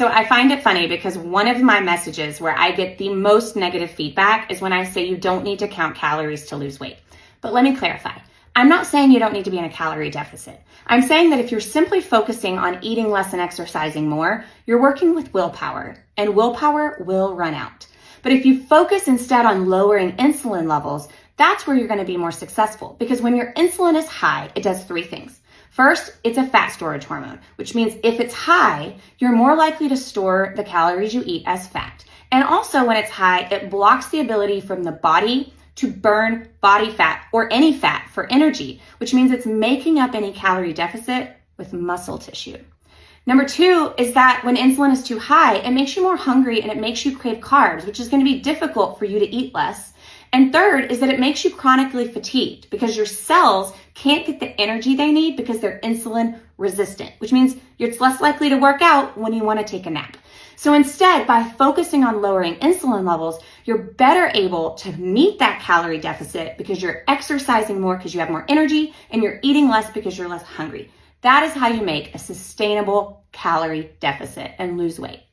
So I find it funny because one of my messages where I get the most negative feedback is when I say you don't need to count calories to lose weight. But let me clarify. I'm not saying you don't need to be in a calorie deficit. I'm saying that if you're simply focusing on eating less and exercising more, you're working with willpower, and willpower will run out. But if you focus instead on lowering insulin levels, that's where you're going to be more successful, because when your insulin is high, it does three things. First, it's a fat storage hormone, which means if it's high, you're more likely to store the calories you eat as fat. And also when it's high, it blocks the ability from the body to burn body fat or any fat for energy, which means it's making up any calorie deficit with muscle tissue. Number two is that when insulin is too high, it makes you more hungry and it makes you crave carbs, which is going to be difficult for you to eat less. And third is that it makes you chronically fatigued because your cells can't get the energy they need because they're insulin resistant, which means it's less likely to work out when you want to take a nap. So instead, by focusing on lowering insulin levels, you're better able to meet that calorie deficit because you're exercising more because you have more energy and you're eating less because you're less hungry. That is how you make a sustainable calorie deficit and lose weight.